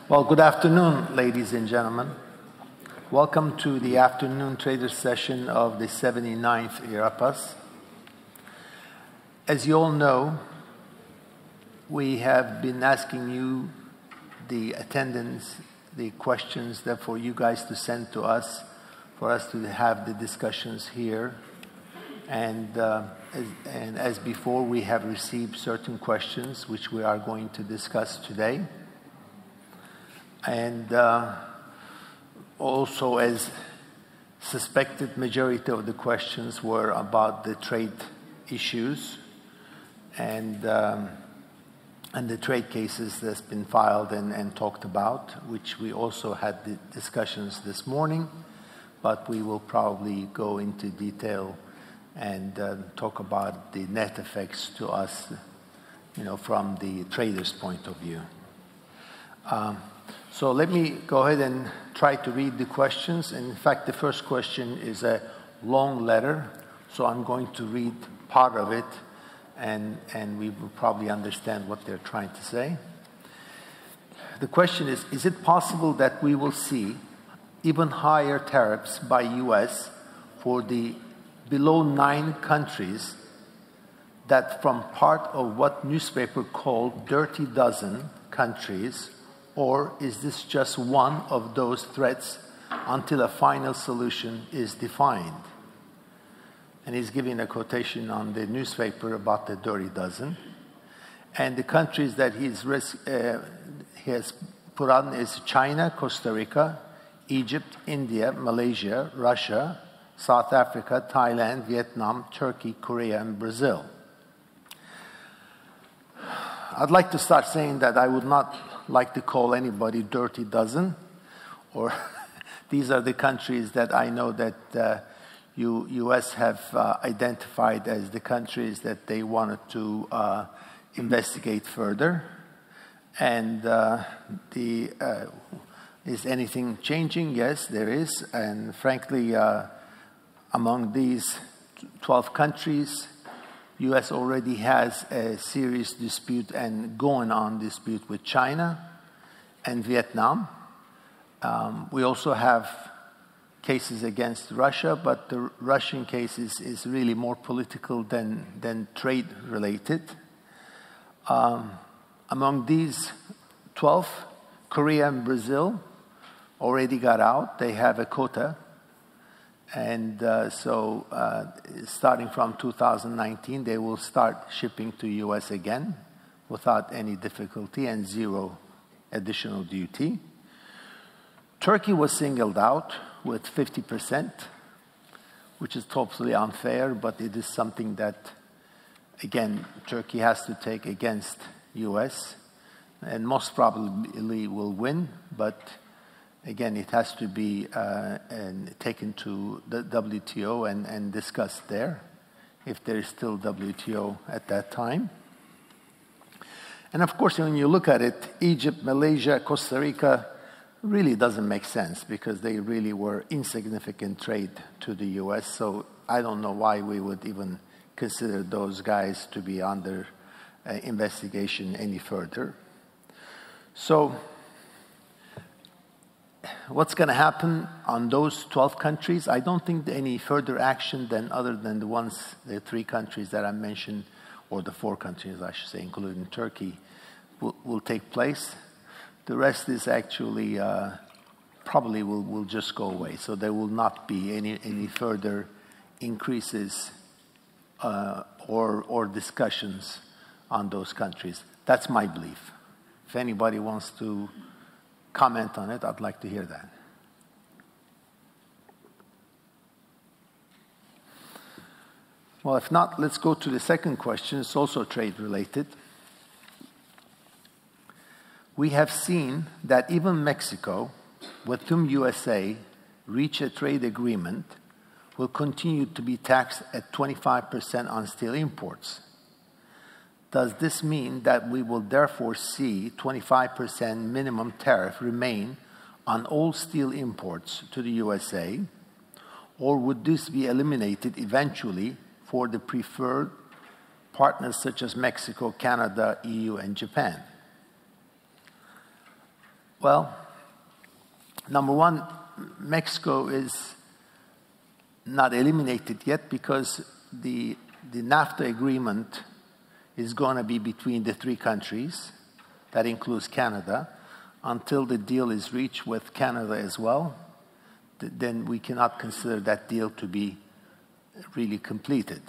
Well, good afternoon, ladies and gentlemen. Welcome to the afternoon trader session of the 79th IREPAS. As you all know, we have been asking you, the attendants, the questions that for you guys to send to us, for us to have the discussions here. And as before, we have received certain questions which we are going to discuss today. And also, as suspected, majority of the questions were about the trade issues and the trade cases that's been filed and talked about, which we also had the discussions this morning, but we will probably go into detail and talk about the net effects to us, from the trader's point of view. So let me go ahead and try to read the questions. And in fact, the first question is a long letter, so I'm going to read part of it, and we will probably understand what they're trying to say. The question is it possible that we will see even higher tariffs by US for the below 9 countries that from part of what newspaper called dirty dozen countries, or is this just one of those threats until a final solution is defined? And he's giving a quotation on the newspaper about the dirty dozen. And the countries that he has put on is China, Costa Rica, Egypt, India, Malaysia, Russia, South Africa, Thailand, Vietnam, Turkey, Korea, and Brazil. I'd like to start saying that I would not like to call anybody dirty dozen, or these are the countries that I know that US have identified as the countries that they wanted to investigate further. And is anything changing? Yes, there is. And frankly, among these 12 countries, US already has a serious dispute and going on dispute with China and Vietnam. We also have cases against Russia, but the Russian case is really more political than trade related. Among these 12, Korea and Brazil already got out. They have a quota. And so starting from 2019, they will start shipping to US again without any difficulty and zero additional duty. Turkey was singled out with 50%, which is totally unfair, but it is something that, again, Turkey has to take against US, and most probably will win, but again, it has to be taken to the WTO and discussed there, if there is still WTO at that time. And of course, when you look at it, Egypt, Malaysia, Costa Rica really doesn't make sense because they really were insignificant trade to the US. So I don't know why we would even consider those guys to be under investigation any further. So what's going to happen on those 12 countries? I don't think any further action other than the 3 countries that I mentioned, or the 4 countries, I should say, including Turkey, will take place. The rest is actually probably will just go away. So there will not be any further increases or discussions on those countries. That's my belief. If anybody wants to comment on it, I'd like to hear that. Well, if not, let's go to the second question. It's also trade related. We have seen that even Mexico, with whom USA reach a trade agreement, will continue to be taxed at 25% on steel imports. Does this mean that we will therefore see 25% minimum tariff remain on all steel imports to the USA, or would this be eliminated eventually for the preferred partners such as Mexico, Canada, EU, and Japan? Well, number one, Mexico is not eliminated yet because the NAFTA agreement is going to be between the three countries. That includes Canada. Until the deal is reached with Canada as well, then we cannot consider that deal to be really completed.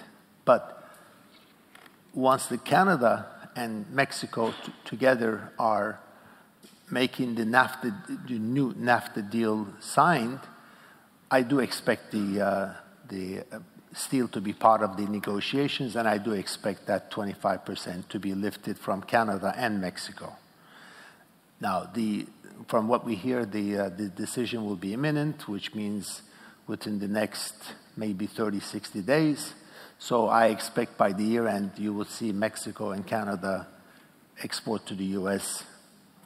But once the Canada and Mexico together are making the new NAFTA deal signed, I do expect the steel to be part of the negotiations, and I do expect that 25% to be lifted from Canada and Mexico. Now, from what we hear, the decision will be imminent, which means within the next maybe 30, 60 days. So I expect by the year end, you will see Mexico and Canada export to the US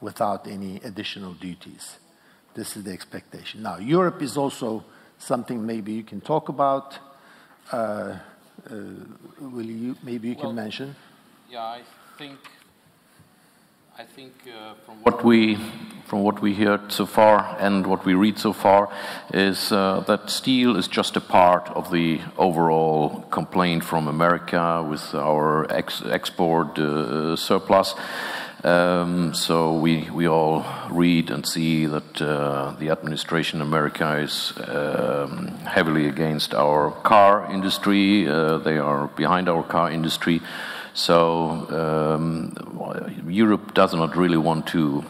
without any additional duties. This is the expectation. Now, Europe is also something maybe you can talk about. Maybe you can mention? Yeah, I think from what we heard so far and what we read so far is that steel is just a part of the overall complaint from America with our export surplus. So we all read and see that the administration in America is heavily against our car industry. They are behind our car industry. So Europe does not really want to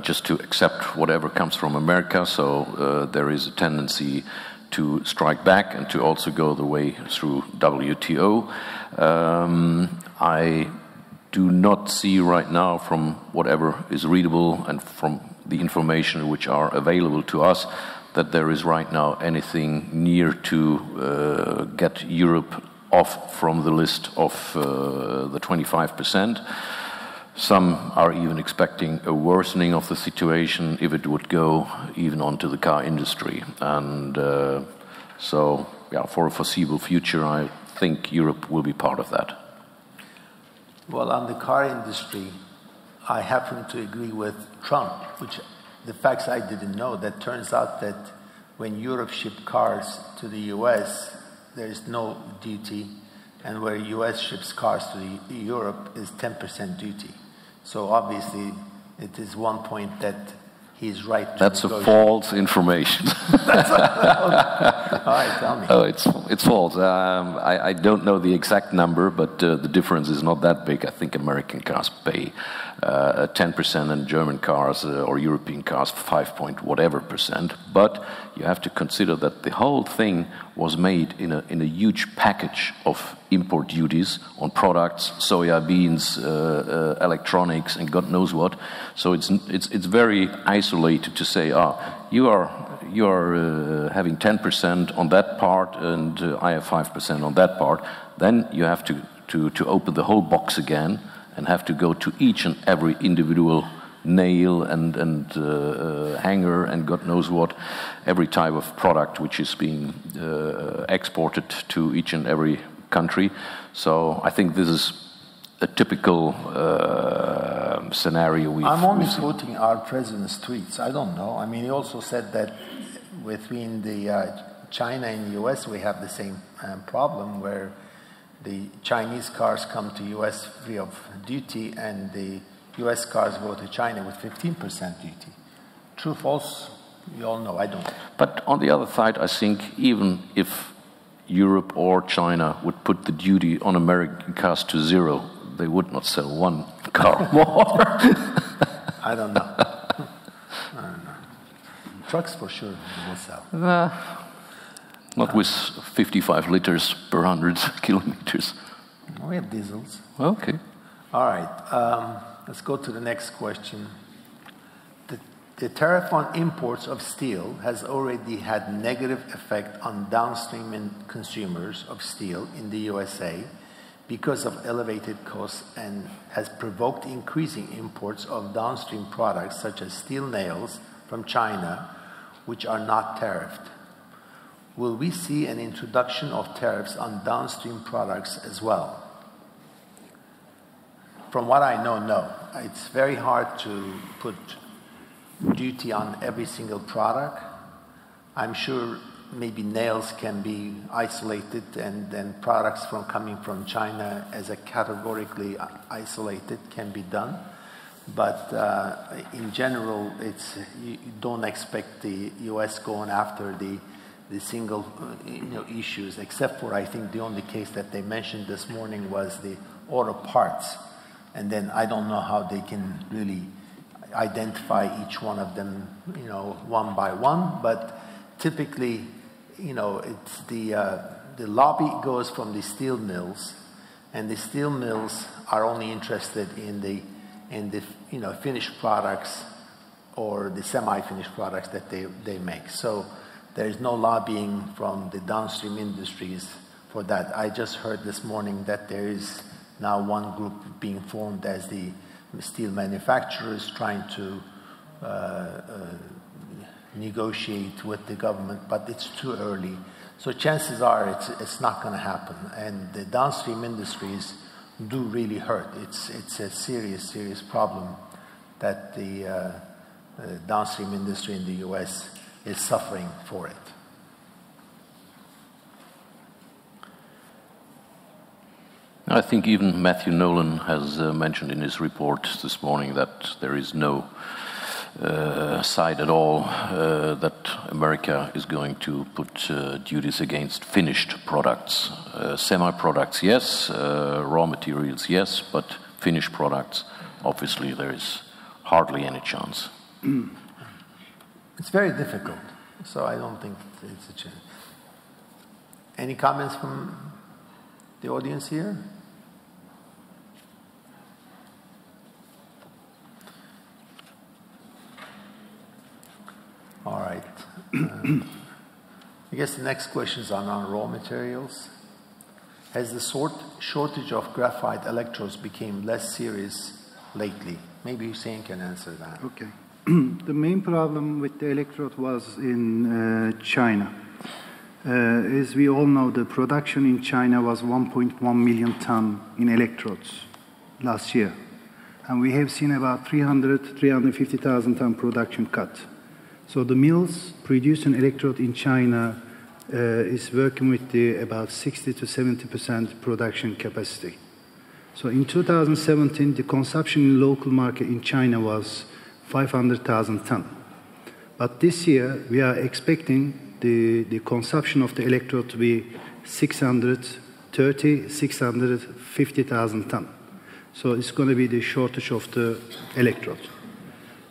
just to accept whatever comes from America. So there is a tendency to strike back and to also go the way through WTO. I do not see right now, from whatever is readable and from the information which are available to us, that there is right now anything near to get Europe off from the list of the 25%. Some are even expecting a worsening of the situation if it would go even onto the car industry. And so, yeah, for a foreseeable future, I think Europe will be part of that. Well, on the car industry, I happen to agree with Trump, which the facts I didn't know. That turns out that when Europe shipped cars to the US, there is no duty, and where US ships cars to Europe is 10% duty. So obviously, it is one point that he's right to That's a false information. All right, tell me. Oh, it's false. I don't know the exact number, but the difference is not that big. I think American cars pay 10% and German cars or European cars 5.whatever%. But you have to consider that the whole thing was made in a huge package of import duties on products, soya beans, electronics, and God knows what. So it's very isolated to say, you are having 10% on that part, and I have 5% on that part. Then you have to open the whole box again and have to go to each and every individual nail and hanger and God knows what, every type of product which is being exported to each and every country. So I think this is a typical scenario we've I'm only quoting our president's tweets. I don't know. I mean, he also said that between the China and the US, we have the same problem where the Chinese cars come to US free of duty and the US cars go to China with 15% duty. True, false, you all know, I don't. But on the other side, I think even if Europe or China would put the duty on American cars to zero, they would not sell one car more. I don't know. I don't know. Trucks for sure will sell. Not with 55 liters per 100 kilometers. We have diesels. Okay. All right. Let's go to the next question. The tariff on imports of steel has already had negative effect on downstream consumers of steel in the USA because of elevated costs and has provoked increasing imports of downstream products such as steel nails from China, which are not tariffed. Will we see an introduction of tariffs on downstream products as well? From what I know, no. It's very hard to put duty on every single product. I'm sure maybe nails can be isolated, and then products coming from China as a categorically isolated can be done. But in general, you don't expect the U.S. going after the single issues, except for, I think, the only case that they mentioned this morning was the auto parts. And then I don't know how they can really identify each one of them, one by one. But typically, it's the lobby goes from the steel mills, and the steel mills are only interested in the finished products or the semi-finished products that they make. So there is no lobbying from the downstream industries for that. I just heard this morning that there is now one group being formed as the steel manufacturers trying to negotiate with the government, but it's too early. So chances are it's not going to happen. And the downstream industries do really hurt. It's a serious problem that the downstream industry in the U.S. is suffering for it. I think even Matthew Nolan has mentioned in his report this morning that there is no side at all that America is going to put duties against finished products. Semi-products, yes. Raw materials, yes. But finished products, obviously, there is hardly any chance. It's very difficult, so I don't think it's a chance. Any comments from the audience here? All right. I guess the next question is on our raw materials. Has the shortage of graphite electrodes become less serious lately? Maybe Hussein can answer that. Okay. The main problem with the electrode was in China. As we all know, the production in China was 1.1 million ton in electrodes last year. And we have seen about 350,000 ton production cut. So the mills producing electrode in China is working with about 60 to 70% production capacity. So in 2017, the consumption in local market in China was 500,000 ton. But this year, we are expecting the consumption of the electrode to be 650,000 ton. So it's going to be the shortage of the electrode.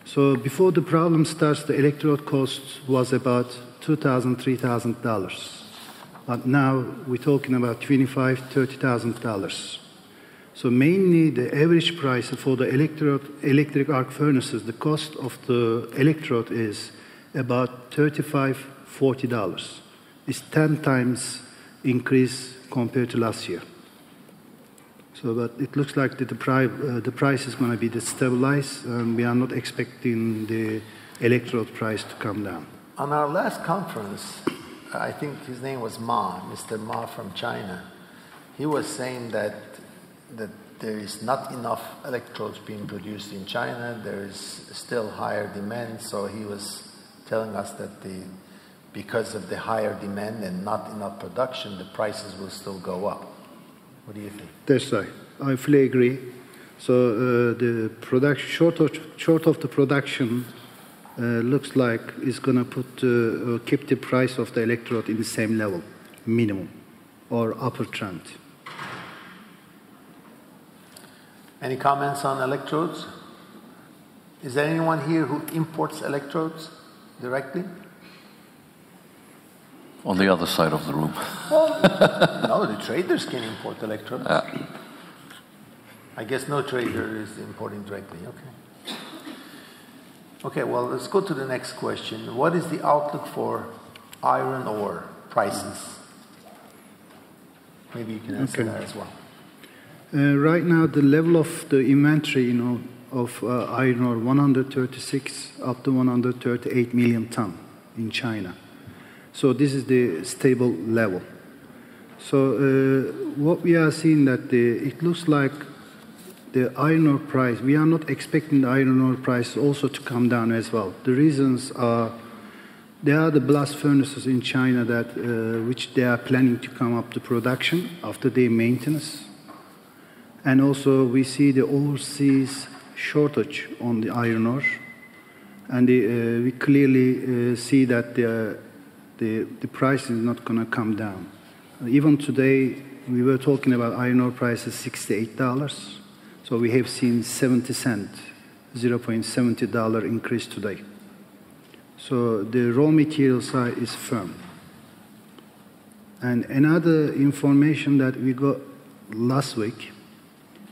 So before the problem starts, the electrode cost was about $2,000, $3,000. But now we're talking about $25,000, $30,000. So mainly the average price for the electric arc furnaces, the cost of the electrode is about $35, $40. It's 10 times increase compared to last year. So, but it looks like that the price is going to be stabilized, and we are not expecting the electrode price to come down. On our last conference, I think his name was Ma, Mr. Ma from China. He was saying that there is not enough electrodes being produced in China. There is still higher demand. So he was telling us that because of the higher demand and not enough production, the prices will still go up. What do you think? That's right. I fully agree. So the production short of the production looks like it's going to keep the price of the electrode in the same level, minimum, or upper trend. Any comments on electrodes? Is there anyone here who imports electrodes directly? On the other side of the room. Well, no, the traders can import electrodes. I guess no trader is importing directly. Okay. Okay, well, let's go to the next question. What is the outlook for iron ore prices? Maybe you can answer that as well. Right now, the level of the inventory, of iron ore, 136 up to 138 million ton in China. So this is the stable level. So what we are seeing that it looks like the iron ore price, we are not expecting the iron ore price also to come down as well. The reasons are, there are the blast furnaces in China that, which they are planning to come up to production after their maintenance. And also we see the overseas shortage on the iron ore. And we clearly see that the price is not going to come down. Even today, we were talking about iron ore prices $68. So we have seen 70 cents, $0.70 increase today. So the raw material side is firm. And another information that we got last week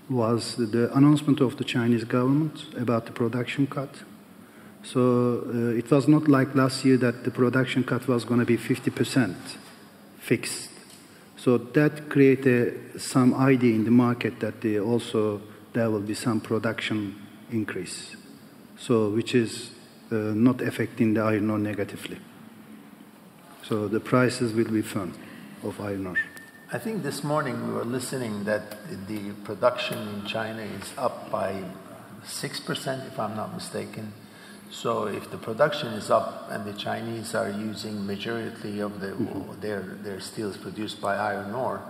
was the announcement of the Chinese government about the production cut. So it was not like last year that the production cut was going to be 50% fixed. So that created some idea in the market that there will be some production increase, so which is not affecting the iron ore negatively. So the prices will be firm of iron ore. I think this morning we were listening that the production in China is up by 6%, if I'm not mistaken. So if the production is up and the Chinese are using majority of their steel is produced by iron ore,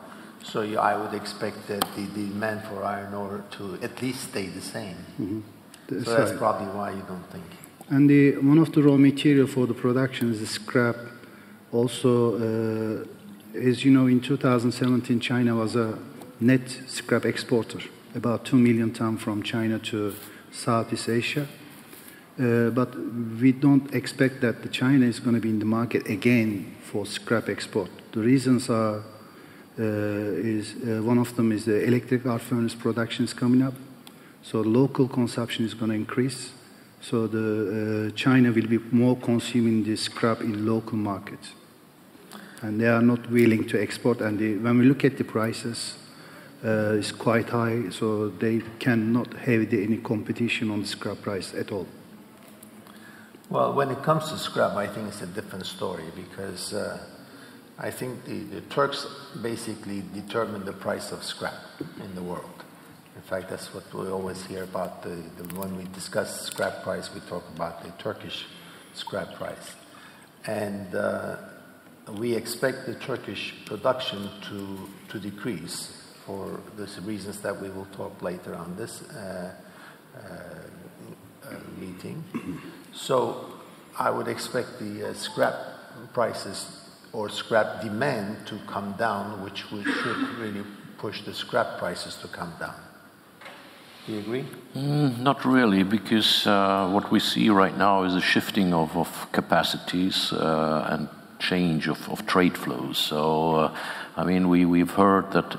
so I would expect that the demand for iron ore to at least stay the same. So that's right. Probably why you don't think. And one of the raw material for the production is the scrap. Also, as you know, in 2017, China was a net scrap exporter, about 2 million tons from China to Southeast Asia. But we don't expect that China is going to be in the market again for scrap export. The reasons are, one of them is the electric arc furnace production is coming up. So local consumption is going to increase. So China will be more consuming this scrap in local markets. And they are not willing to export. And when we look at the prices, it's quite high. So they cannot have any competition on the scrap price at all. Well, when it comes to scrap, I think it's a different story because I think the Turks basically determine the price of scrap in the world. In fact, that's what we always hear about. When we discuss scrap price, we talk about the Turkish scrap price. And we expect the Turkish production to decrease for the reasons that we will talk later on this meeting. So I would expect the scrap prices or scrap demand to come down, which should really push the scrap prices to come down. Do you agree? Not really, because what we see right now is a shifting of capacities and change of trade flows. So, I mean, we've heard that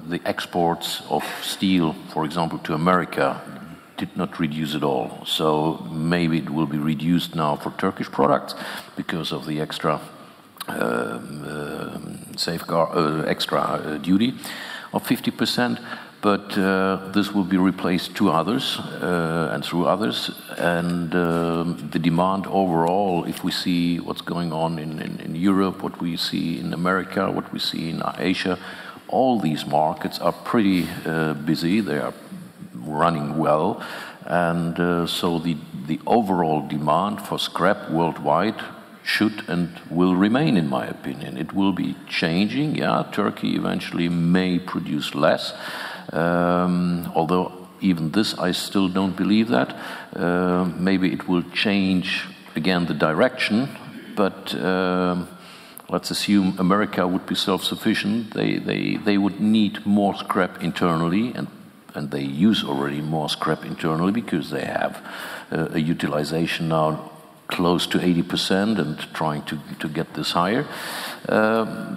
the exports of steel, for example, to America, did not reduce at all. So maybe it will be reduced now for Turkish products because of the extra extra duty of 50%. But this will be replaced to others and through others. And the demand overall, if we see what's going on in Europe, what we see in America, what we see in Asia, all these markets are pretty busy. They are running well. And so the overall demand for scrap worldwide should and will remain, in my opinion. It will be changing. Yeah, Turkey eventually may produce less. Although even this, I still don't believe that. Maybe it will change again the direction, but let's assume America would be self-sufficient. They would need more scrap internally, and they use already more scrap internally because they have a utilization now close to 80% and trying to get this higher.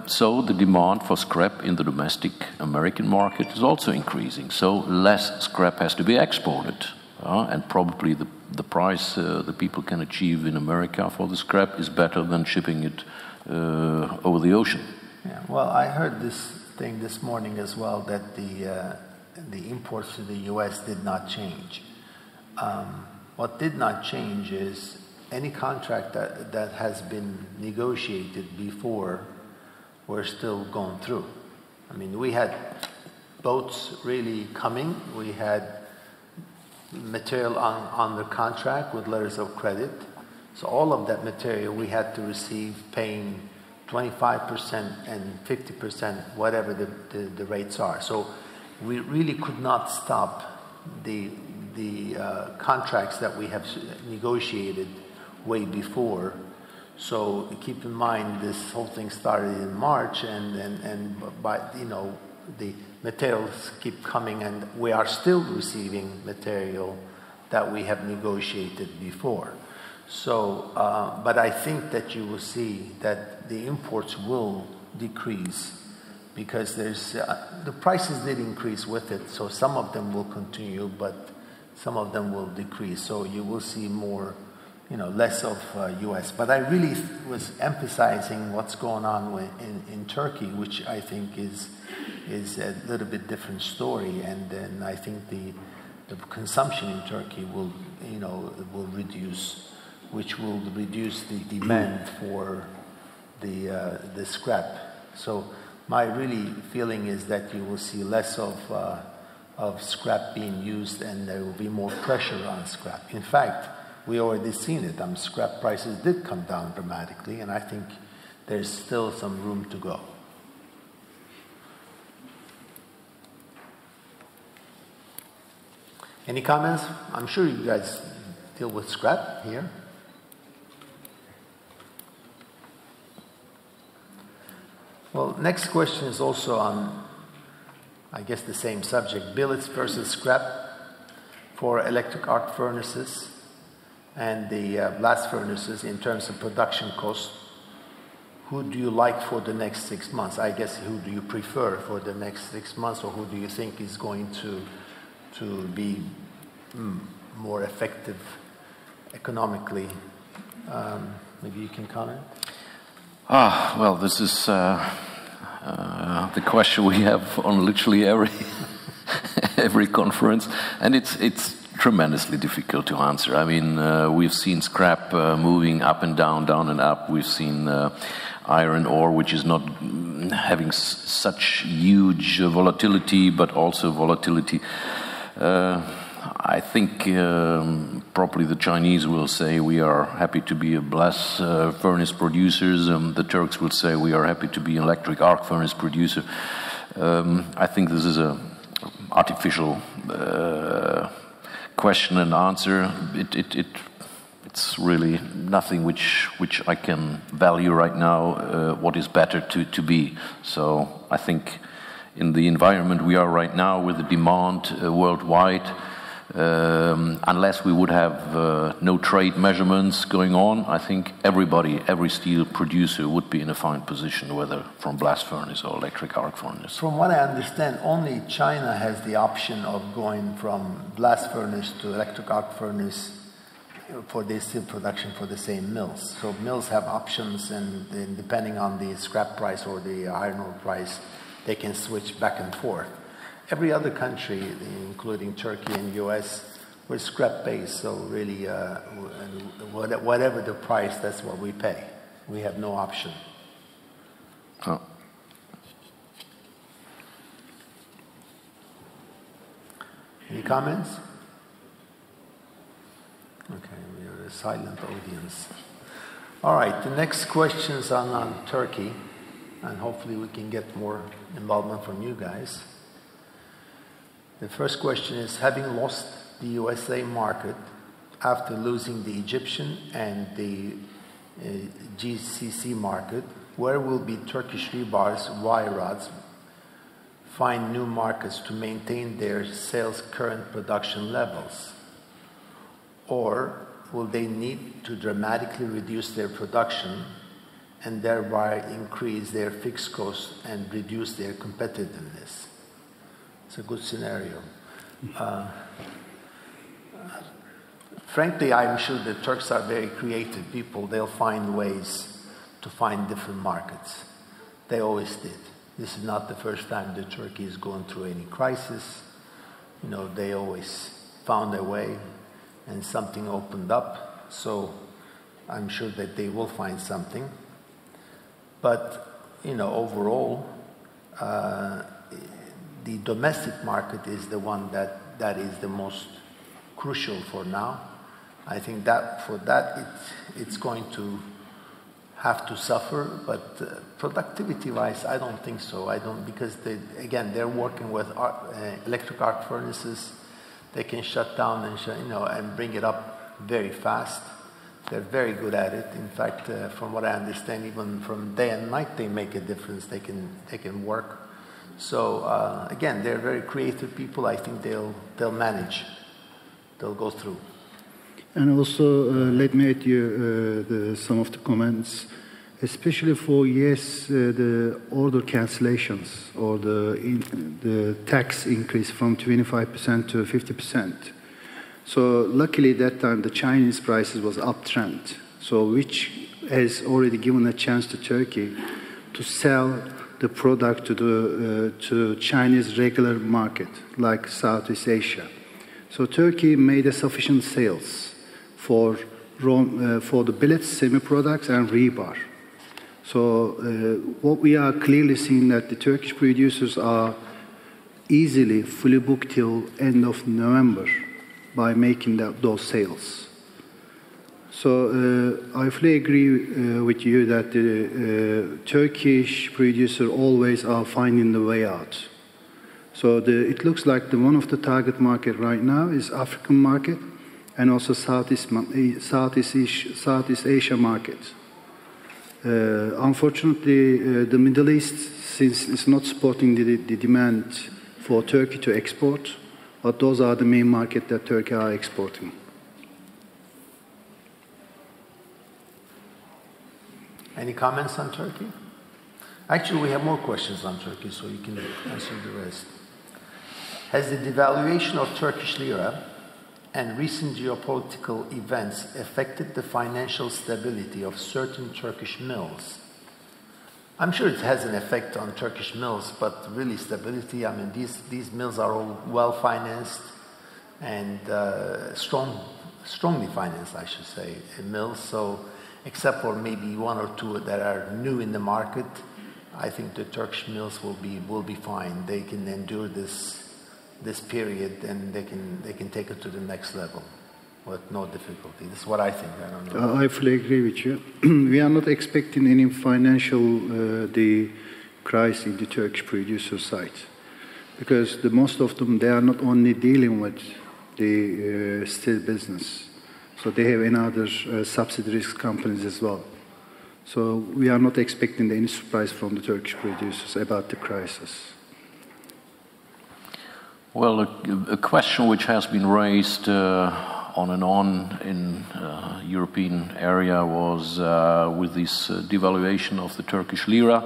So the demand for scrap in the domestic American market is also increasing. So less scrap has to be exported. And probably the price the people can achieve in America for the scrap is better than shipping it over the ocean. Yeah, well, I heard this thing this morning as well, that the imports to the U.S. did not change. What did not change is any contract that has been negotiated before, we're still going through. I mean, we had boats really coming. We had material on the contract with letters of credit. So all of that material we had to receive paying 25% and 50%, whatever the rates are. So we really could not stop the contracts that we have negotiated way before. So keep in mind, this whole thing started in March, and by, you know, the materials keep coming, and we are still receiving material that we have negotiated before. So, but I think that you will see that the imports will decrease, because there's the prices did increase with it. So some of them will continue, but some of them will decrease. So you will see more, you know, less of U.S. But I really was emphasizing what's going on in Turkey, which I think is a little bit different story. And then I think the consumption in Turkey will, you know, will reduce, which will reduce the demand for the scrap. So my really feeling is that you will see less of scrap being used, and there will be more pressure on scrap. In fact, we already seen it. Scrap prices did come down dramatically, and I think there's still some room to go. Any comments? I'm sure you guys deal with scrap here. Well, next question is also on, I guess, the same subject: billets versus scrap for electric arc furnaces and the blast furnaces in terms of production cost. Who do you like for the next 6 months? I guess, who do you prefer for the next 6 months, or who do you think is going to be more effective economically? Maybe you can comment. Well, this is the question we have on literally every conference, and it's tremendously difficult to answer. I mean, we've seen scrap moving up and down, down and up. We've seen iron ore, which is not having such huge volatility, but also volatility. I think probably the Chinese will say we are happy to be a blast furnace producers. The Turks will say we are happy to be an electric arc furnace producer. I think this is an artificial question and answer. It's really nothing which I can value right now. What is better to be? So I think in the environment we are right now, with the demand worldwide, unless we would have no trade measurements going on, I think every steel producer would be in a fine position, whether from blast furnace or electric arc furnace. From what I understand, only China has the option of going from blast furnace to electric arc furnace for their steel production for the same mills. So mills have options, and depending on the scrap price or the iron ore price, they can switch back and forth. Every other country, including Turkey and US, we're scrap-based, so really, whatever the price, that's what we pay. We have no option. Oh. Any comments? Okay, we are a silent audience. All right, the next question's on Turkey, and hopefully we can get more involvement from you guys. The first question is, having lost the USA market after losing the Egyptian and the GCC market, where will be Turkish Rebar's wire rods find new markets to maintain their sales current production levels? Or will they need to dramatically reduce their production and thereby increase their fixed costs and reduce their competitiveness? It's a good scenario. Frankly, I'm sure the Turks are very creative people. They'll find ways to find different markets. They always did. This is not the first time that Turkey is going through any crisis. You know, they always found a way, and something opened up. So I'm sure that they will find something. But, you know, overall, the domestic market is the one that is the most crucial for now. I think that for that it's going to have to suffer, but productivity-wise, I don't think so. I don't, because they're working with electric arc furnaces. They can shut down and and bring it up very fast. They're very good at it. In fact, from what I understand, even from day and night, they make a difference. They can work. So again, they're very creative people. I think they'll manage. They'll go through. And also, let me add you some of the comments, especially for the order cancellations or the tax increase from 25% to 50%. So luckily that time the Chinese prices was uptrend, so which has already given a chance to Turkey to sell the product to Chinese regular market like Southeast Asia. So Turkey made a sufficient sales for the billets, semi-products, and rebar. So what we are clearly seeing that the Turkish producers are easily fully booked till end of November by making those sales. So I fully agree with you that the Turkish producers always are finding the way out. So it looks like one of the target market right now is African market and also Southeast Asia market. Unfortunately, the Middle East, since it's not supporting the demand for Turkey to export, but those are the main markets that Turkey are exporting. Any comments on Turkey? Actually, we have more questions on Turkey, so you can answer the rest. Has the devaluation of Turkish lira and recent geopolitical events affected the financial stability of certain Turkish mills? I'm sure it has an effect on Turkish mills, but really stability, I mean, these mills are all well-financed and strongly financed, I should say, mills. So except for maybe one or two that are new in the market, I think the Turkish mills will be fine. They can endure this period, and they can take it to the next level with no difficulty. This is what I think. I don't know. I fully agree with you. We are not expecting any financial crisis in the Turkish producer side, because most of them, they are not only dealing with the steel business, so they have another subsidiaries companies as well. So we are not expecting any surprise from the Turkish producers about the crisis. Well, a question which has been raised on and on in European area was with this devaluation of the Turkish lira.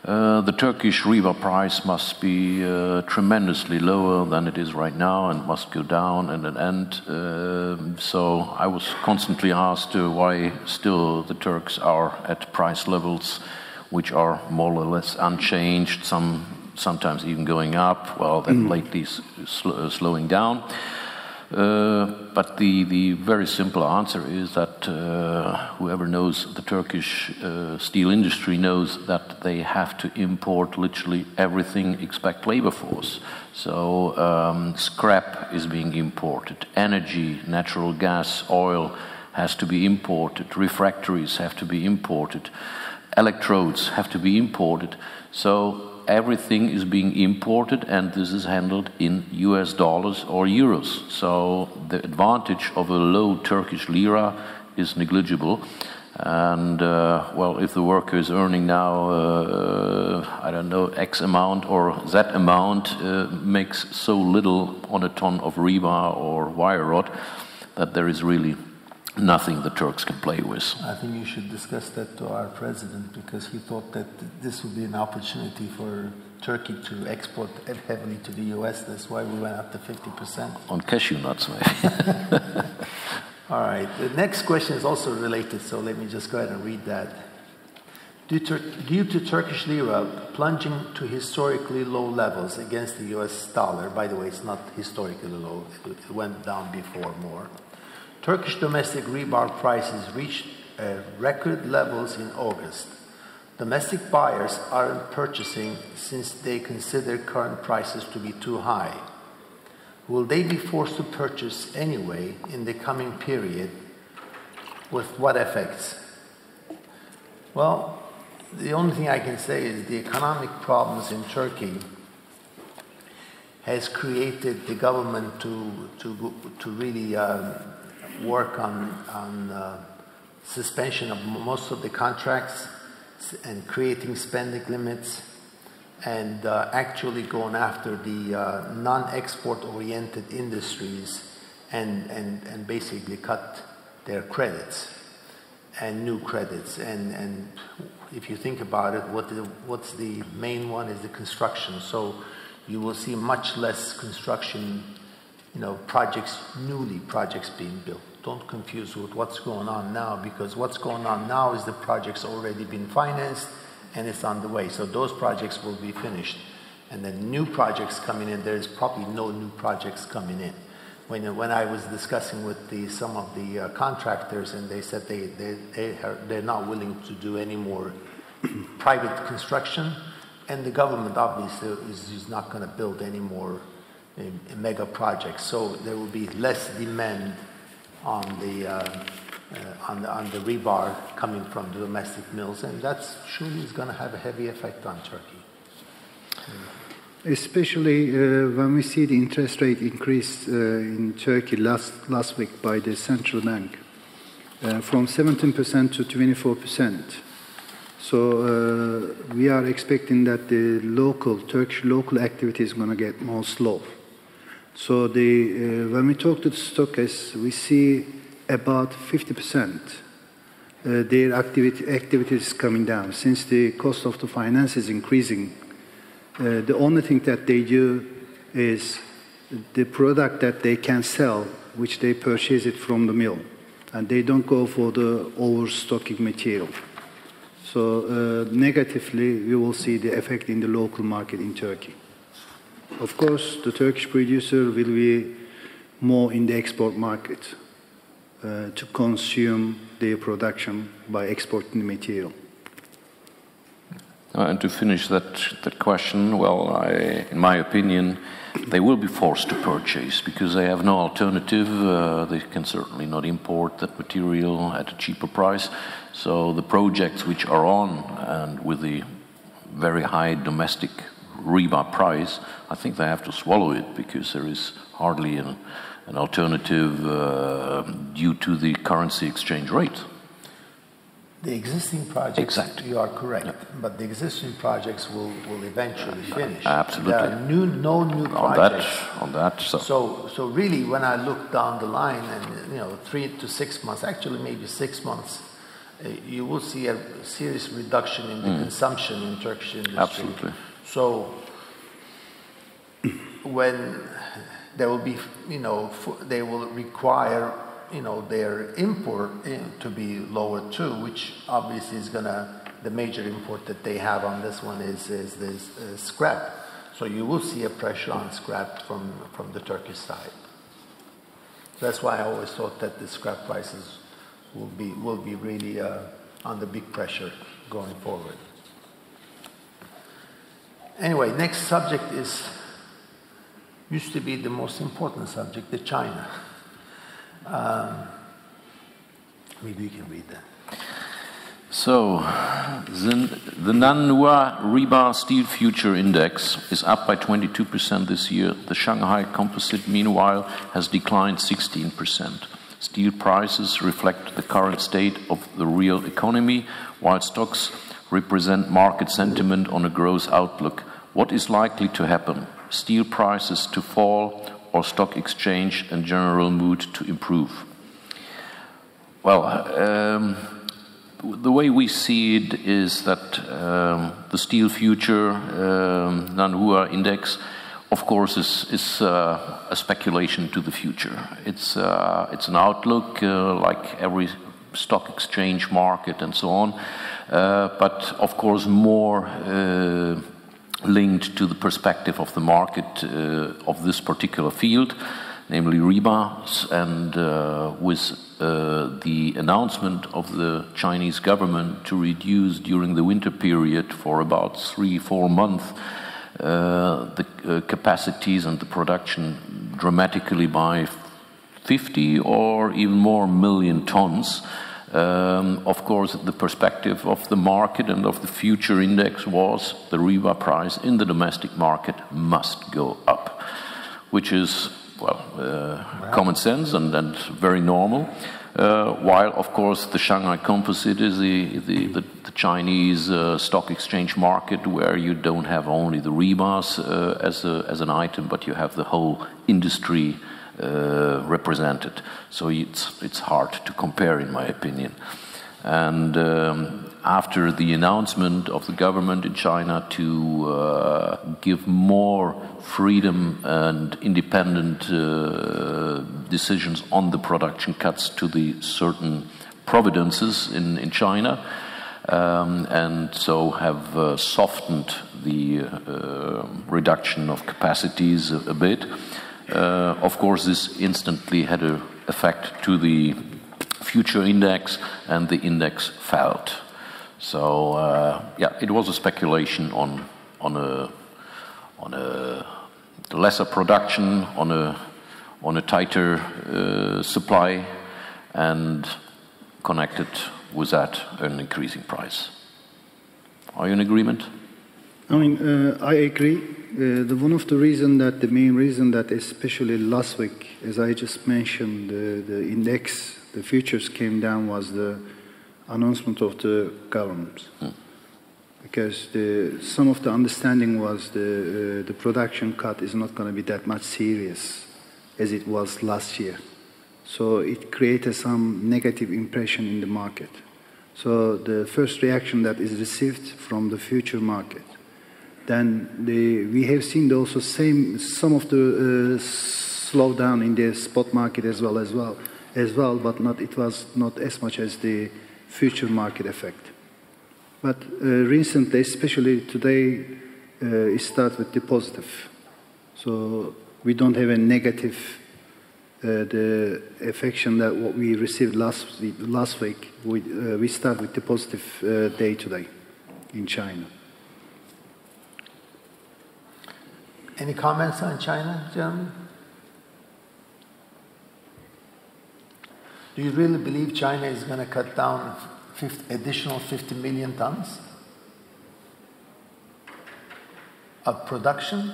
The Turkish rebar price must be tremendously lower than it is right now and must go down and so I was constantly asked why still the Turks are at price levels which are more or less unchanged, sometimes even going up, well then lately slowing down. But the very simple answer is that whoever knows the Turkish steel industry knows that they have to import literally everything except labor force. So scrap is being imported, energy, natural gas, oil has to be imported, refractories have to be imported, electrodes have to be imported. So everything is being imported, and this is handled in US dollars or euros. So the advantage of a low Turkish lira is negligible. And well, if the worker is earning now, I don't know, X amount or Z amount, makes so little on a ton of rebar or wire rod that there is really nothing the Turks can play with. I think you should discuss that to our president, because he thought that this would be an opportunity for Turkey to export heavily to the US. That's why we went up to 50%. On cashew nuts, maybe. All right. The next question is also related, so let me just go ahead and read that. Due to Turkish lira plunging to historically low levels against the US dollar, by the way, it's not historically low, it went down before more. Turkish domestic rebar prices reached record levels in August. Domestic buyers aren't purchasing since they consider current prices to be too high. Will they be forced to purchase anyway in the coming period? With what effects? Well, the only thing I can say is the economic problems in Turkey has created the government to really work on suspension of most of the contracts and creating spending limits and actually going after the non-export oriented industries and basically cut their credits and new credits. And if you think about it, what's the main one is the construction. So you will see much less construction, projects being built. Don't confuse with what's going on now, because what's going on now is the project's already been financed and it's on the way. So those projects will be finished. And then new projects coming in, there's probably no new projects coming in. When I was discussing with some of the contractors, and they said they're not willing to do any more private construction, and the government obviously is not going to build any more mega projects. So there will be less demand on the rebar coming from the domestic mills, and that's surely is going to have a heavy effect on Turkey. Especially when we see the interest rate increase in Turkey last week by the central bank from 17% to 24%. So we are expecting that the Turkish local activity is going to get more slow. So when we talk to the stockists, we see about 50% their activity is coming down. Since the cost of the finance is increasing, the only thing that they do is the product that they can sell, which they purchase it from the mill, and they don't go for the overstocking material. So negatively, we will see the effect in the local market in Turkey. Of course, the Turkish producer will be more in the export market to consume their production by exporting the material. And to finish that question, well, in my opinion, they will be forced to purchase because they have no alternative. They can certainly not import that material at a cheaper price. So the projects which are on, and with the very high domestic rebar price, I think they have to swallow it because there is hardly an alternative due to the currency exchange rate. The existing projects, exactly. You are correct, yeah. But the existing projects will eventually finish. Absolutely. There are no new projects. On that. So really, when I look down the line, and 3 to 6 months, actually maybe 6 months, you will see a serious reduction in the consumption in Turkish industry. Absolutely. So when there will be, they will require their import to be lower too, which obviously is the major import that they have on this one is scrap. So you will see a pressure on scrap from the Turkish side. That's why I always thought that the scrap prices will be really under big pressure going forward. Anyway, next subject used to be the most important subject, the China. Maybe you can read that. So, the Nanhua Rebar Steel Future Index is up by 22% this year. The Shanghai Composite, meanwhile, has declined 16%. Steel prices reflect the current state of the real economy, while stocks represent market sentiment on a growth outlook. What is likely to happen? Steel prices to fall, or stock exchange and general mood to improve? Well, the way we see it is that the Steel Future Nanhua Index, of course, is a speculation to the future. It's an outlook like every stock exchange market and so on, but of course more linked to the perspective of the market of this particular field. namely Rebars, and with the announcement of the Chinese government to reduce during the winter period for about 3-4 months the capacities and the production dramatically by 50 or even more million tons. Of course, the perspective of the market and of the future index was the rebar price in the domestic market must go up, which is, well, common sense and very normal. While, of course, the Shanghai Composite is the Chinese stock exchange market, where you don't have only the rebars as an item, but you have the whole industry represented. So it's hard to compare, in my opinion. And after the announcement of the government in China to give more freedom and independent decisions on the production cuts to the certain providences in China, and so have softened the reduction of capacities a bit. Of course, this instantly had an effect to the future index, and the index fell. So, yeah, it was a speculation on a lesser production, on a tighter supply, and connected with that an increasing price. Are you in agreement? I mean, I agree. One of the main reason that especially last week, as I just mentioned, the index, the futures came down was the announcement of the government. Because some of the understanding was the production cut is not going to be that much serious as it was last year. So it created some negative impression in the market. So the first reaction that is received from the future market, then we have seen also some of the slowdown in the spot market as well, but it was not as much as the future market effect. But recently, especially today, it starts with the positive. So we don't have a negative the affection that what we received last week. We start with the positive day today in China. Any comments on China, gentlemen? Do you really believe China is going to cut down additional 50 million tons of production?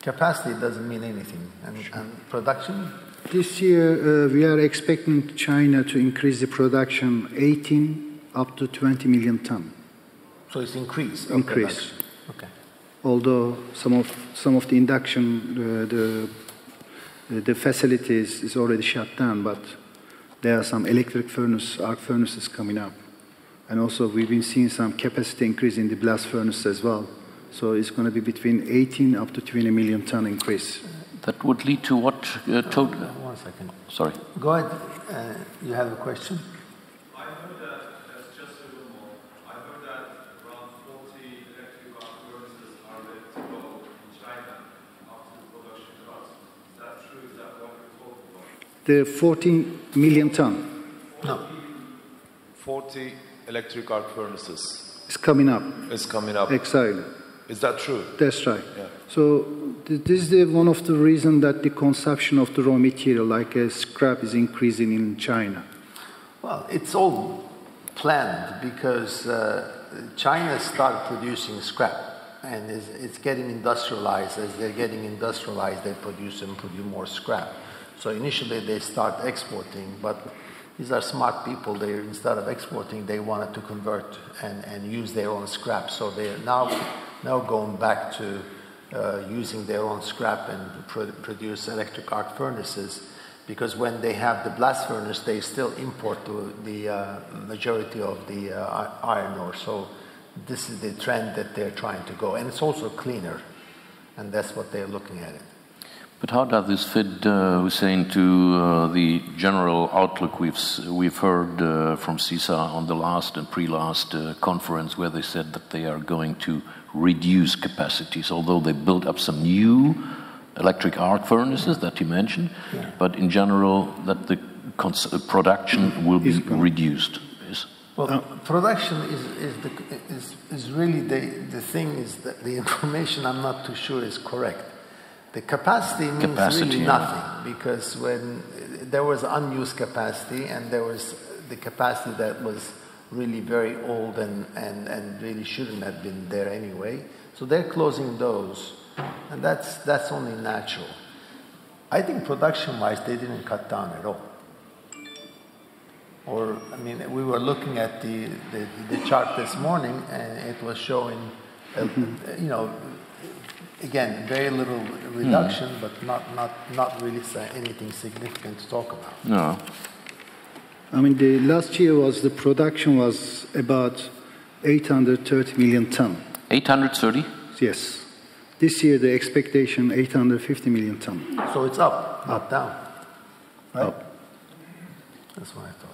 Capacity doesn't mean anything. And production? This year, we are expecting China to increase the production 18 up to 20 million tons. So it's increase? Increase. Okay. Although some of the induction, the facilities is already shut down, but there are some electric arc furnaces coming up. And also we've been seeing some capacity increase in the blast furnace as well. So it's going to be between 18 up to 20 million ton increase. That would lead to what total? 1 second. Sorry. Go ahead. You have a question? I heard that, just a little more, I heard that around 40 electric arc furnaces are ready to go in China after the production cuts. Is that true? Is that what you're talking about? The 14 million ton. No. 40 electric arc furnaces. It's coming up. It's coming up. Exactly. Is that true? That's right. Yeah. So this is one of the reasons that the consumption of the raw material, like scrap, is increasing in China. Well, it's all planned because China started producing scrap, and it's getting industrialized. As they're getting industrialized, they produce more scrap. So initially they start exporting, but these are smart people. They, instead of exporting, they wanted to convert and use their own scrap. So they're now going back to using their own scrap and produce electric arc furnaces, because when they have the blast furnace, they still import the majority of the iron ore. So this is the trend that they're trying to go. And it's also cleaner, and that's what they're looking at it. But how does this fit, Hussein, to the general outlook we've heard from CISA on the last and pre-last conference, where they said that they are going to reduce capacities, although they built up some new electric arc furnaces that you mentioned, but in general that the production will be reduced. Well, production is really the thing is that the information I'm not too sure is correct. The capacity means really nothing, because when there was unused capacity and there was the capacity that was really very old and really shouldn't have been there anyway. So they're closing those, and that's only natural. I think production-wise they didn't cut down at all. Or, I mean, we were looking at the chart this morning, and it was showing, you know, again, very little reduction, but not really anything significant to talk about. No. I mean, the last year the production was about 830 million ton. 830? Yes. This year the expectation 850 million ton. So it's up, not down, right? Up. That's what I thought.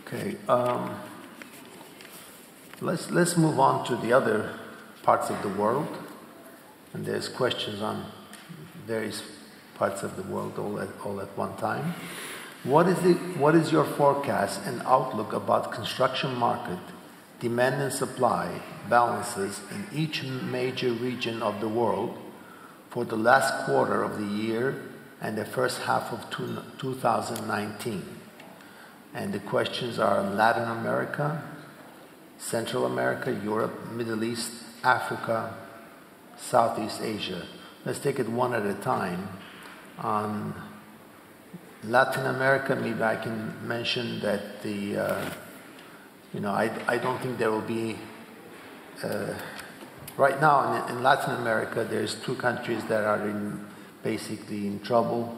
Okay, let's move on to the other parts of the world, and there's questions on various parts of the world all at one time. What is your forecast and outlook about construction market, demand and supply balances in each major region of the world for the last quarter of the year and the first half of 2019? And the questions are Latin America, Central America, Europe, Middle East, Africa, Southeast Asia. Let's take it one at a time. On Latin America, maybe I can mention that you know, I don't think there will be, right now in Latin America, there's two countries that are basically in trouble,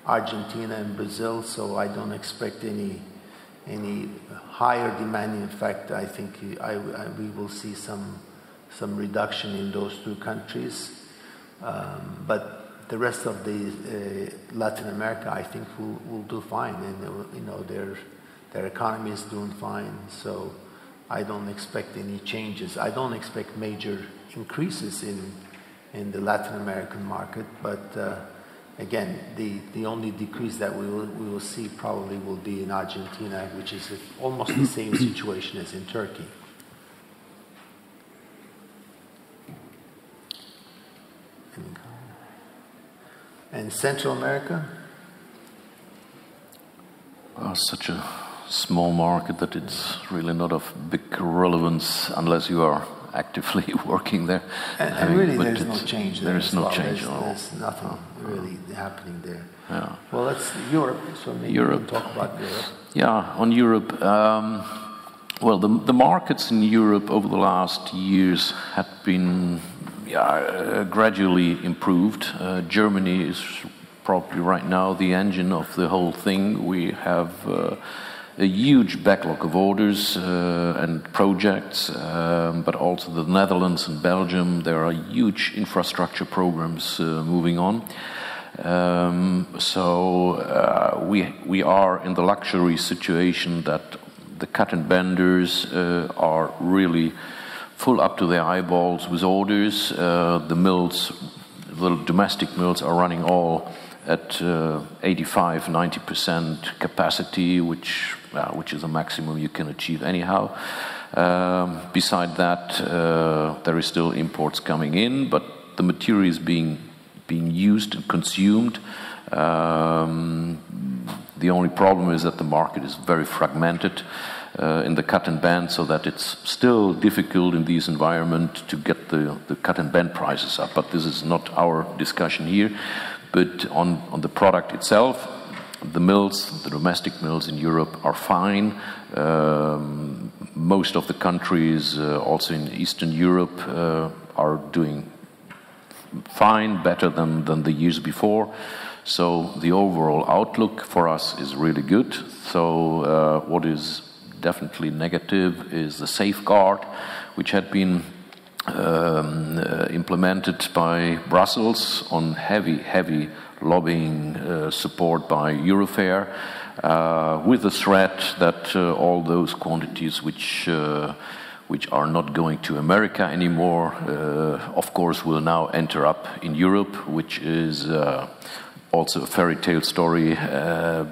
Argentina and Brazil, so I don't expect any higher demand. In fact, I think we will see some reduction in those two countries. But the rest of the Latin America, I think, will do fine, and you know their economy is doing fine. So I don't expect any changes. I don't expect major increases in the Latin American market, but again, the only decrease that we will see probably will be in Argentina, which is almost the same situation as in Turkey. And Central America? Well, such a small market that it's really not of big relevance unless you are actively working there. And really there's no change there. There is no change at all. There's nothing really happening there. Yeah. Well, that's Europe, so maybe we can talk about Europe. Yeah, on Europe. Well, the markets in Europe over the last years have been gradually improved. Germany is probably right now the engine of the whole thing. We have a huge backlog of orders and projects, but also the Netherlands and Belgium, there are huge infrastructure programs moving on. So we are in the luxury situation that the cut and benders are really full up to their eyeballs with orders. The mills, the domestic mills, are running all at 85–90% capacity, which is a maximum you can achieve anyhow. Beside that, there is still imports coming in, but the material is being used and consumed. The only problem is that the market is very fragmented in the cut and bend, so that it's still difficult in this environment to get the cut and bend prices up. But this is not our discussion here. But on the product itself, the mills, the domestic mills in Europe are fine. Most of the countries, also in Eastern Europe, are doing fine, better than the years before. So the overall outlook for us is really good. So what is definitely negative is the safeguard, which had been implemented by Brussels on heavy lobbying support by Eurofair, with the threat that all those quantities which which are not going to America anymore, of course, will now enter up in Europe, which is also a fairy tale story,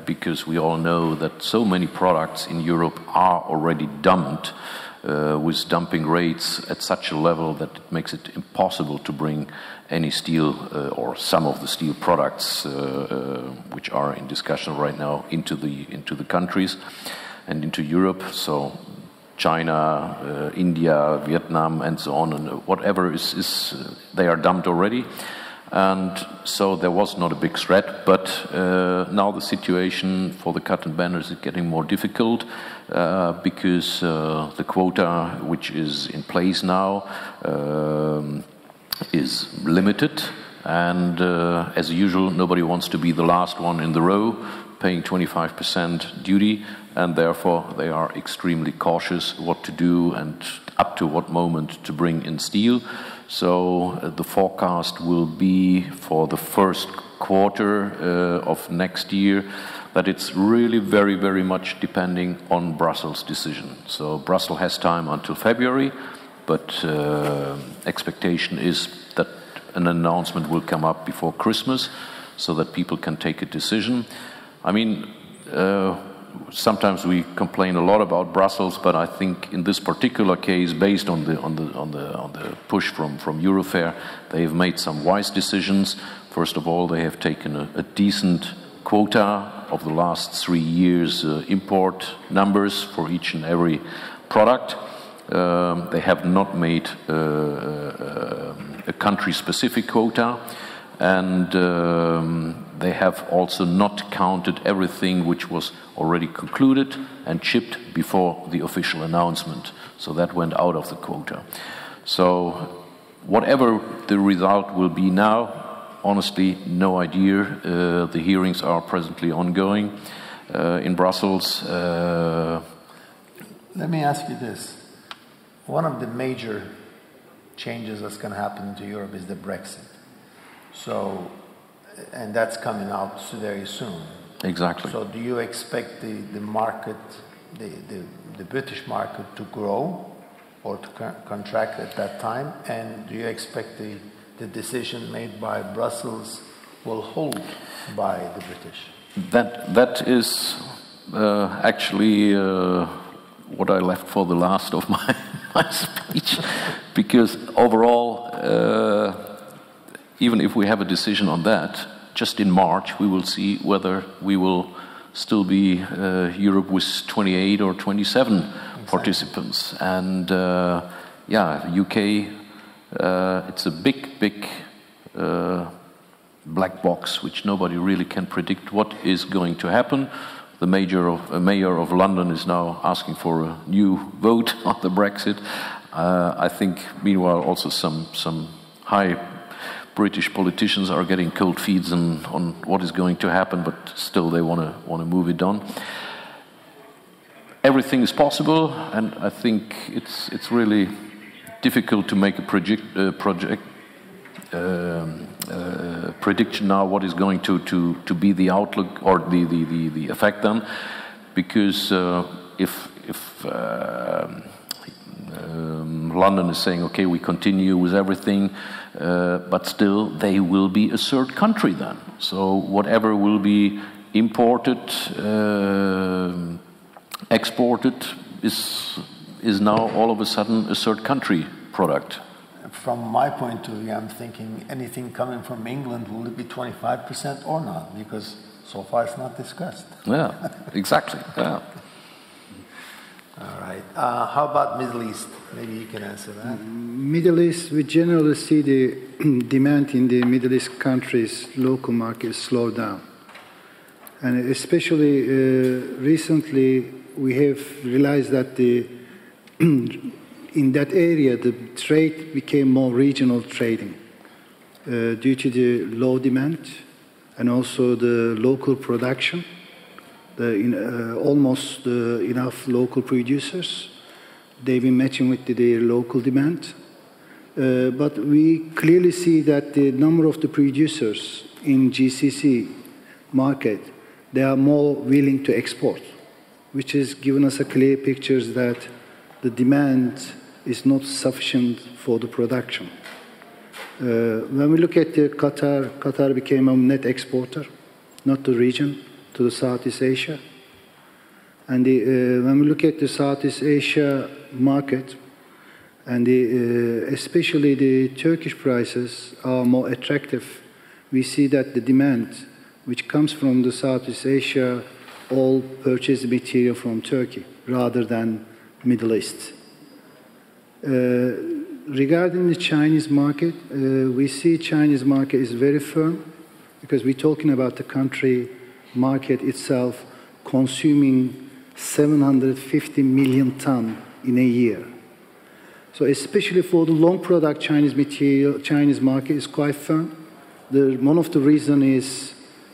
because we all know that so many products in Europe are already dumped, with dumping rates at such a level that it makes it impossible to bring any steel or some of the steel products which are in discussion right now into the countries and into Europe. So China, India, Vietnam, and so on, and whatever is they are dumped already. And so there was not a big threat, but now the situation for the cut and benders is getting more difficult because the quota which is in place now is limited, and as usual, nobody wants to be the last one in the row paying 25% duty, and therefore they are extremely cautious what to do and up to what moment to bring in steel. So the forecast will be for the first quarter of next year that it's really very, very much depending on Brussels' decision. So Brussels has time until February, but expectation is that an announcement will come up before Christmas so that people can take a decision. I mean, sometimes we complain a lot about Brussels, but I think in this particular case, based on the push from Eurofair, they have made some wise decisions. First of all, they have taken a decent quota of the last 3 years import numbers for each and every product. They have not made a country-specific quota, and they have also not counted everything which was already concluded and shipped before the official announcement. So that went out of the quota. So whatever the result will be now, honestly, no idea. The hearings are presently ongoing in Brussels. Let me ask you this. One of the major changes that's going to happen to Europe is the Brexit. So, and that's coming out very soon. Exactly. So do you expect the market, the British market to grow or to contract at that time? And do you expect the decision made by Brussels will hold by the British? That is actually what I left for the last of my speech, because overall, even if we have a decision on that, just in March we will see whether we will still be Europe with 28 or 27 participants. And yeah, UK, it's a big black box which nobody really can predict what is going to happen. The mayor of London is now asking for a new vote on the Brexit. I think, meanwhile, also some high British politicians are getting cold feet on what is going to happen, but still they want to move it on. Everything is possible, and I think it's really difficult to make a prediction now what is going to be the outlook or the effect then, because if London is saying, okay, we continue with everything, but still they will be a third country then. So whatever will be imported, exported is now all of a sudden a third country product. From my point of view, I'm thinking anything coming from England, will it be 25% or not? Because so far it's not discussed. Yeah, exactly. Yeah. All right. How about Middle East? Maybe you can answer that. Middle East, we generally see the demand in the Middle East countries, local markets slow down. And especially recently, we have realized that in that area, the trade became more regional trading due to the low demand and also the local production. Almost enough local producers. They've been matching with the local demand. But we clearly see that the number of the producers in GCC market, they are more willing to export, which has given us a clear picture that the demand is not sufficient for the production. When we look at the Qatar became a net exporter, not the region, to the Southeast Asia. And when we look at the Southeast Asia market, and especially the Turkish prices are more attractive, we see that the demand, which comes from the Southeast Asia, all purchase material from Turkey rather than Middle East. Regarding the Chinese market, we see Chinese market is very firm because we're talking about the country market itself consuming 750 million ton in a year. So especially for the long product Chinese material, Chinese market is quite firm. One of the reasons is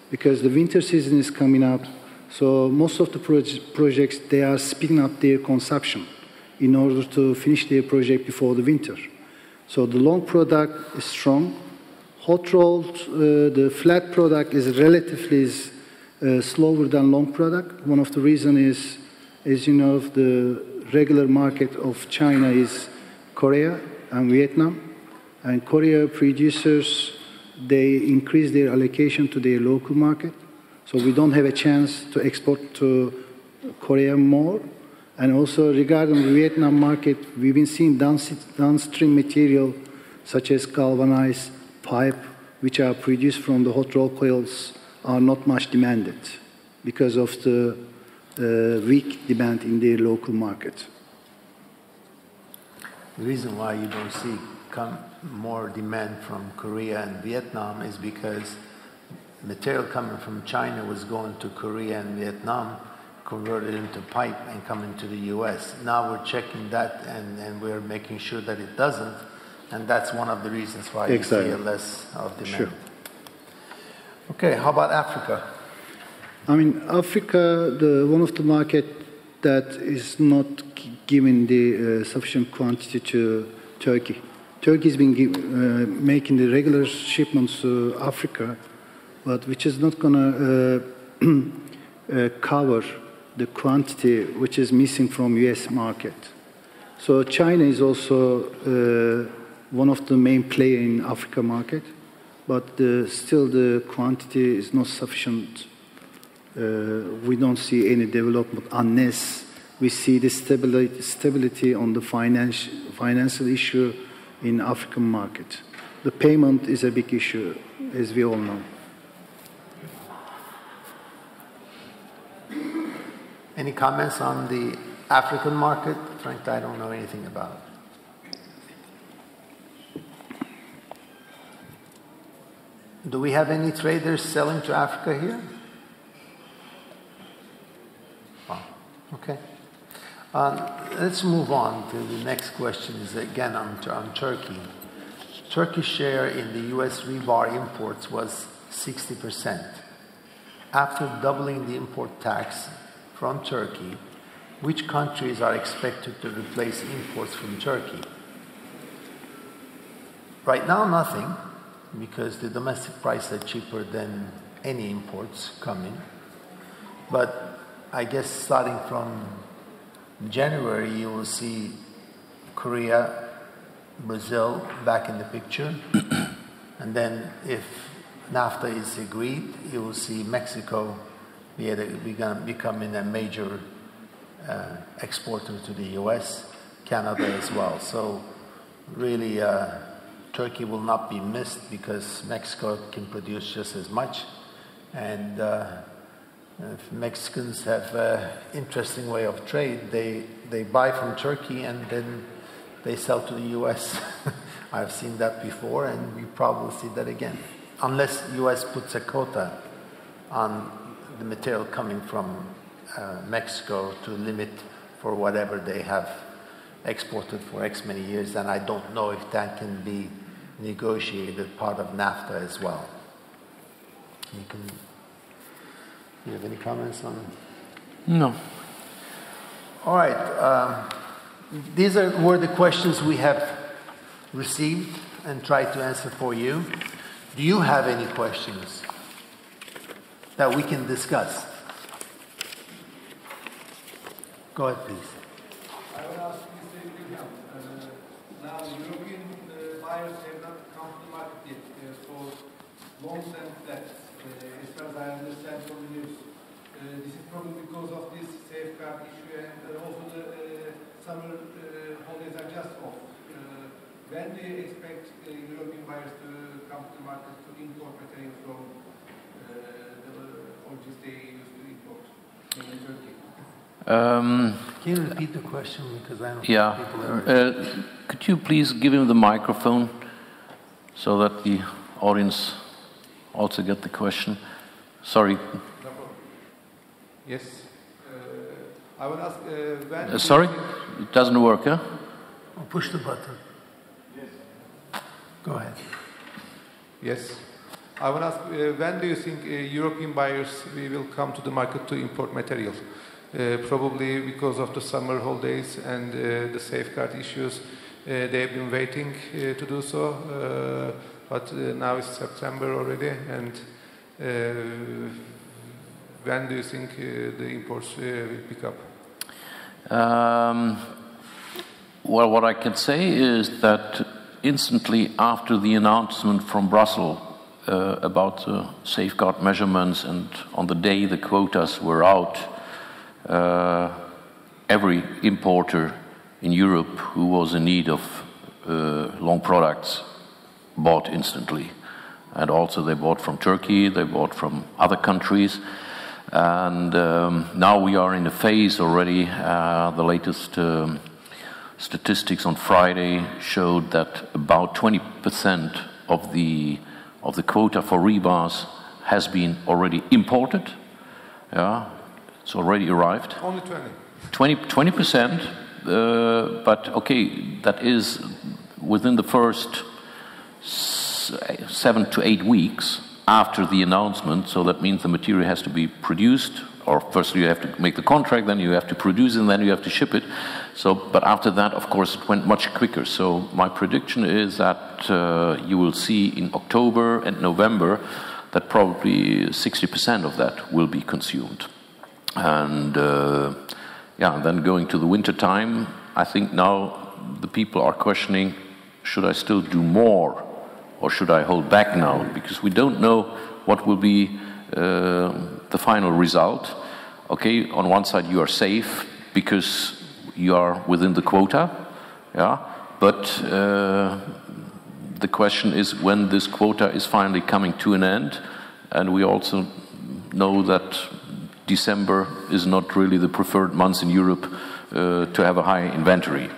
because the winter season is coming up, so most of the projects, they are speeding up their consumption in order to finish their project before the winter. So the long product is strong. Hot rolled, the flat product is relatively slower than long product. One of the reasons is, as you know, the regular market of China is Korea and Vietnam. And Korea producers, they increase their allocation to their local market. So we don't have a chance to export to Korea more. And also regarding the Vietnam market, we've been seeing downstream material such as galvanized pipe, which are produced from the hot roll coils, are not much demanded because of the weak demand in their local market. The reason why you don't see more demand from Korea and Vietnam is because material coming from China was going to Korea and Vietnam, converted into pipe and coming to the US. Now we're checking that and we're making sure that it doesn't, and that's one of the reasons why you see a less of demand. Sure. Okay, how about Africa? I mean, Africa, one of the market that is not giving the sufficient quantity to Turkey. Turkey's been making the regular shipments to Africa, but which is not going to cover the quantity which is missing from US market. So China is also one of the main players in Africa market, but still the quantity is not sufficient. We don't see any development unless we see the stability on the financial issue in African market. The payment is a big issue, as we all know. Any comments on the African market? Frankly, I don't know anything about it. Do we have any traders selling to Africa here? Oh, okay. Let's move on to the next question. Is again on Turkey. Turkey's share in the U.S. rebar imports was 60%. After doubling the import tax from Turkey, which countries are expected to replace imports from Turkey? Right now, nothing, because the domestic prices are cheaper than any imports coming. But I guess starting from January, you will see Korea, Brazil back in the picture. And then if NAFTA is agreed, you will see Mexico becoming a major exporter to the US, Canada as well. So really, Turkey will not be missed because Mexico can produce just as much. And if Mexicans have an interesting way of trade, they buy from Turkey and then they sell to the US. I've seen that before, and we probably see that again. Unless US puts a quota on the material coming from Mexico to limit for whatever they have exported for X many years, and I don't know if that can be negotiated part of NAFTA as well. You have any comments on? No. All right. These were the questions we have received and tried to answer for you. Do you have any questions that we can discuss? Go ahead, please. I will ask Mr. William. Now, European buyers have not come to the market yet for loans and flats, as far as I understand from the news. This is probably because of this safeguard issue, and also the summer holidays are just off. When do you expect European buyers to come to the market to import material from the origins they used to import in Turkey? Can you repeat the question, because I don't Yeah. think people ever... Could you please give him the microphone so that the audience also get the question? Sorry. No problem. Yes. I will ask when... Sorry? It doesn't work, huh? Oh, push the button. Yes. Go ahead. Yes. I will ask when do you think European buyers will come to the market to import materials? Probably because of the summer holidays and the safeguard issues. They have been waiting to do so, but now it's September already, and when do you think the imports will pick up? Well, what I can say is that instantly after the announcement from Brussels about the safeguard measurements, and on the day the quotas were out, every importer in Europe who was in need of long products bought instantly. And also they bought from Turkey, they bought from other countries. And now we are in a phase already, the latest statistics on Friday showed that about 20% of the quota for rebars has been already imported. Yeah. It's already arrived. Only 20. 20%, but okay, that is within the first 7 to 8 weeks after the announcement. So that means the material has to be produced, or first you have to make the contract, then you have to produce it, and then you have to ship it. So, but after that, of course, it went much quicker. So my prediction is that you will see in October and November that probably 60% of that will be consumed. And yeah, then going to the winter time, I think now the people are questioning, should I still do more or should I hold back now? Because we don't know what will be the final result. Okay, on one side you are safe because you are within the quota, yeah, but the question is when this quota is finally coming to an end, and we also know that December is not really the preferred month in Europe to have a high inventory.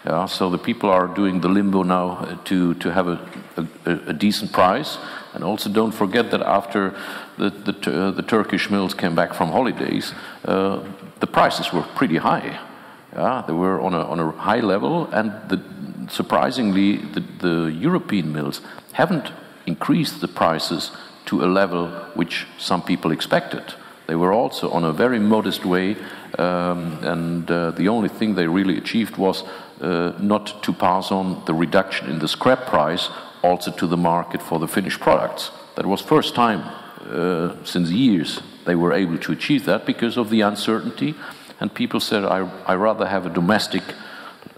Yeah, so the people are doing the limbo now to have a decent price. And also don't forget that after the Turkish mills came back from holidays, the prices were pretty high. Yeah, they were on a high level, and surprisingly the European mills haven't increased the prices to a level which some people expected. They were also on a very modest way, and the only thing they really achieved was not to pass on the reduction in the scrap price also to the market for the finished products. That was first time since years they were able to achieve that because of the uncertainty, and people said, I rather have a domestic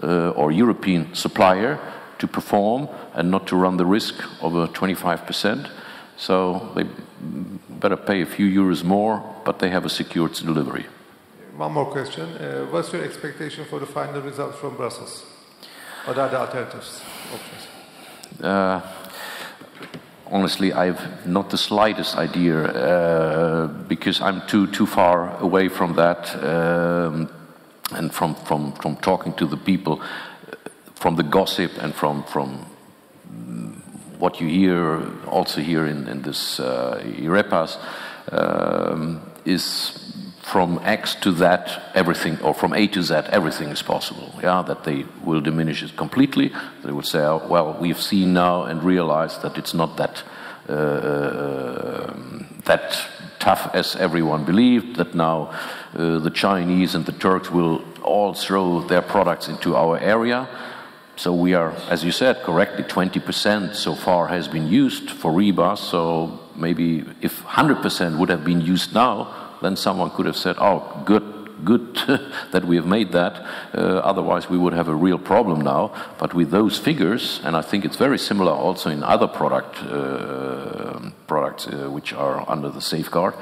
or European supplier to perform and not to run the risk of a 25%. So they better pay a few euros more, but they have a secured delivery. One more question. What's your expectation for the final result from Brussels? What are the alternatives? Options? Honestly, I have not the slightest idea because I'm too far away from that, and from talking to the people, from the gossip and from what you hear also here in this IREPAS is from X to that everything, or from A to Z everything is possible. Yeah, that they will diminish it completely. They will say, oh, well, we've seen now and realized that it's not that that tough as everyone believed. That now the Chinese and the Turks will all throw their products into our area. So we are, as you said correctly, 20% so far has been used for rebars. So maybe if 100% would have been used now, then someone could have said, oh, good that we have made that. Otherwise, we would have a real problem now. But with those figures, and I think it's very similar also in other products which are under the safeguard,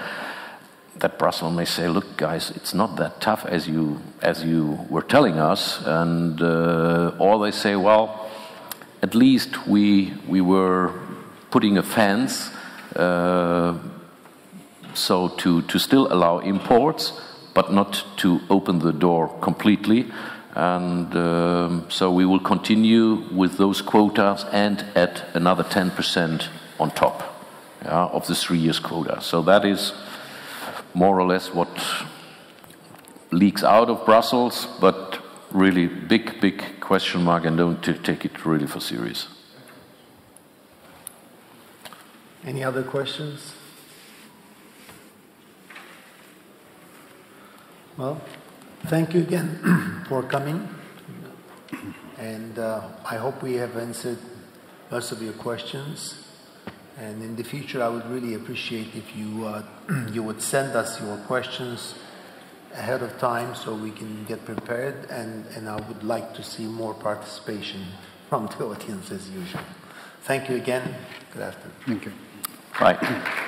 that Brussels may say, look, guys, it's not that tough as you were telling us, and or they say, well, at least we were putting a fence so to still allow imports, but not to open the door completely. And so we will continue with those quotas and add another 10% on top, yeah, of the 3 years quota. So that is more or less what leaks out of Brussels, but really big question mark, and don't take it really for serious. Any other questions? Well, thank you again for coming, and I hope we have answered most of your questions. And in the future, I would really appreciate if you would send us your questions ahead of time so we can get prepared, and I would like to see more participation from the audience as usual. Thank you again. Good afternoon. Thank you. Bye.